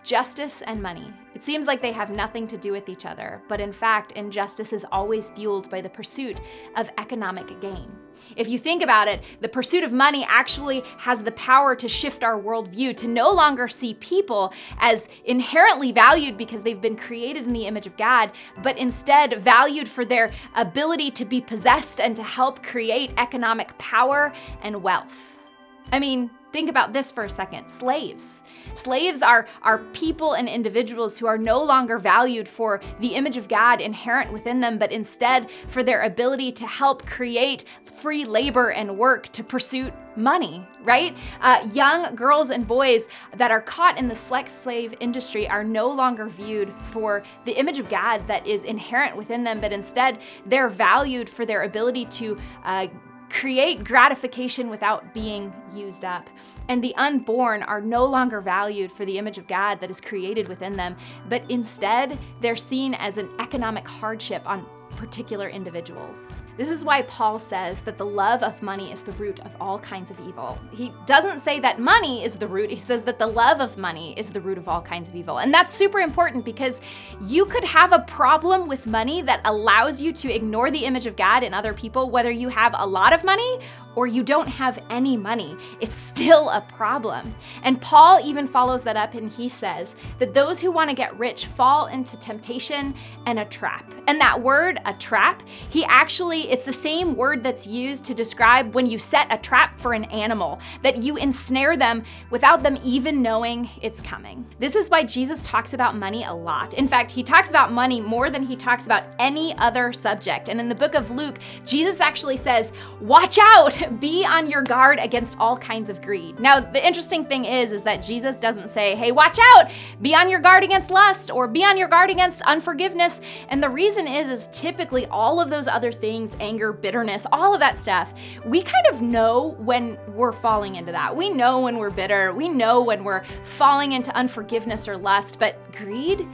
Justice and money. It seems like they have nothing to do with each other, but in fact, injustice is always fueled by the pursuit of economic gain. If you think about it, the pursuit of money actually has the power to shift our worldview, to no longer see people as inherently valued because they've been created in the image of God, but instead valued for their ability to be possessed and to help create economic power and wealth. I mean, think about this for a second. Slaves. Slaves are people and individuals who are no longer valued for the image of God inherent within them, but instead for their ability to help create free labor and work to pursue money, right? Young girls and boys that are caught in the sex slave industry are no longer viewed for the image of God that is inherent within them, but instead they're valued for their ability to create gratification without being used up. And the unborn are no longer valued for the image of God that is created within them, but instead they're seen as an economic hardship on particular individuals. This is why Paul says that the love of money is the root of all kinds of evil. He doesn't say that money is the root. He says that the love of money is the root of all kinds of evil. And that's super important because you could have a problem with money that allows you to ignore the image of God in other people, whether you have a lot of money or you don't have any money. It's still a problem. And Paul even follows that up and he says that those who want to get rich fall into temptation and a trap. And that word, a trap, it's the same word that's used to describe when you set a trap for an animal, that you ensnare them without them even knowing it's coming. This is why Jesus talks about money a lot. In fact, he talks about money more than he talks about any other subject. And in the book of Luke, Jesus actually says, watch out, be on your guard against all kinds of greed. Now, the interesting thing is that Jesus doesn't say, hey, watch out, be on your guard against lust or be on your guard against unforgiveness. And the reason is typically all of those other things, anger, bitterness, all of that stuff, we kind of know when we're falling into that. We know when we're bitter. We know when we're falling into unforgiveness or lust, but greed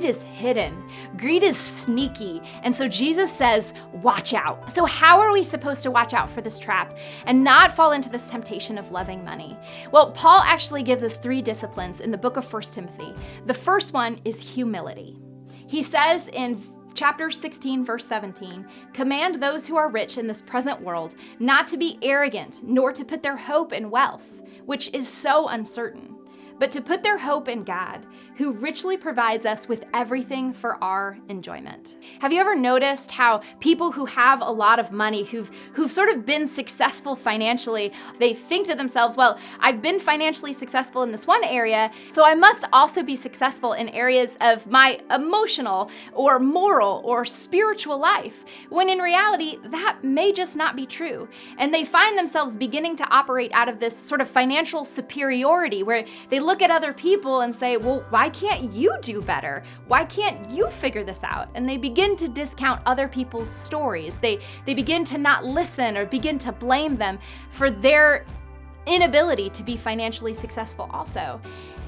is hidden. Greed is sneaky. And so Jesus says, watch out. So how are we supposed to watch out for this trap and not fall into this temptation of loving money? Well, Paul actually gives us 3 disciplines in the book of 1 Timothy. The first one is humility. He says in chapter 16, verse 17, command those who are rich in this present world not to be arrogant, nor to put their hope in wealth, which is so uncertain, but to put their hope in God, who richly provides us with everything for our enjoyment. Have you ever noticed how people who have a lot of money, who've sort of been successful financially, they think to themselves, well, I've been financially successful in this one area, so I must also be successful in areas of my emotional or moral or spiritual life, when in reality, that may just not be true. And they find themselves beginning to operate out of this sort of financial superiority where they look at other people and say, well, why can't you do better? Why can't you figure this out? And they begin to discount other people's stories. They begin to not listen or begin to blame them for their inability to be financially successful also.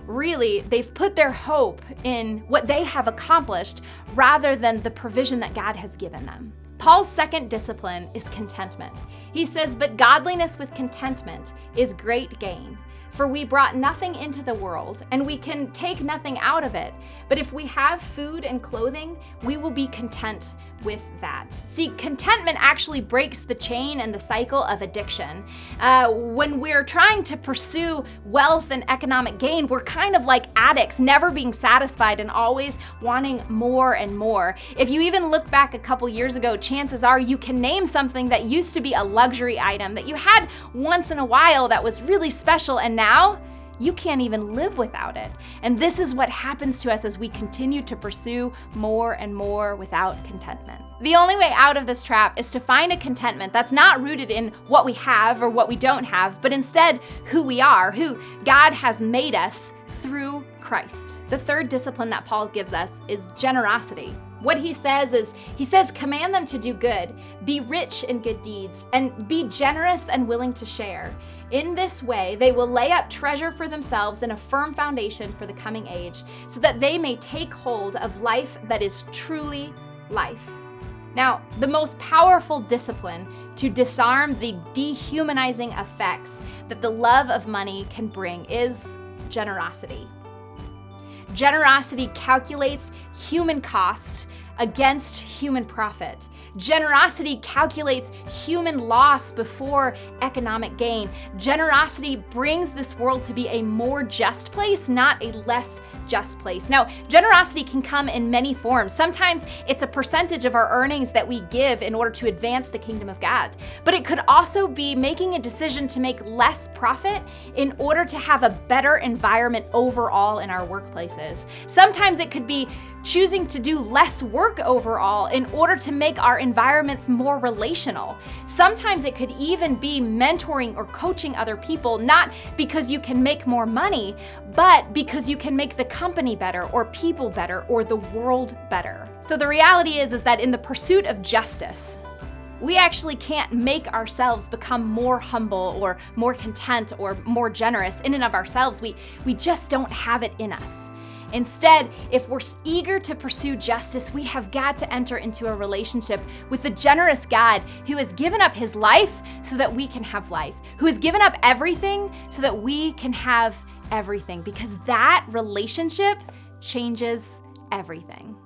Really, they've put their hope in what they have accomplished rather than the provision that God has given them. Paul's second discipline is contentment. He says, but godliness with contentment is great gain. For we brought nothing into the world, and we can take nothing out of it. But if we have food and clothing, we will be content with that. See, contentment actually breaks the chain and the cycle of addiction. When we're trying to pursue wealth and economic gain, we're kind of like addicts, never being satisfied and always wanting more and more. If you even look back a couple years ago, chances are you can name something that used to be a luxury item that you had once in a while that was really special, and now you can't even live without it. And this is what happens to us as we continue to pursue more and more without contentment. The only way out of this trap is to find a contentment that's not rooted in what we have or what we don't have, but instead who we are, who God has made us through Christ. The third discipline that Paul gives us is generosity. What he says, command them to do good, be rich in good deeds, and be generous and willing to share. In this way, they will lay up treasure for themselves and a firm foundation for the coming age, so that they may take hold of life that is truly life. Now, the most powerful discipline to disarm the dehumanizing effects that the love of money can bring is generosity. Generosity calculates human cost against human profit. Generosity calculates human loss before economic gain. Generosity brings this world to be a more just place, not a less just place. Now, generosity can come in many forms. Sometimes it's a percentage of our earnings that we give in order to advance the kingdom of God. But it could also be making a decision to make less profit in order to have a better environment overall in our workplaces. Sometimes it could be choosing to do less work overall in order to make our environments more relational. Sometimes it could even be mentoring or coaching other people, not because you can make more money, but because you can make the company better or people better or the world better. So the reality is that in the pursuit of justice, we actually can't make ourselves become more humble or more content or more generous in and of ourselves. We just don't have it in us. Instead, if we're eager to pursue justice, we have got to enter into a relationship with the generous God who has given up his life so that we can have life, who has given up everything so that we can have everything, because that relationship changes everything.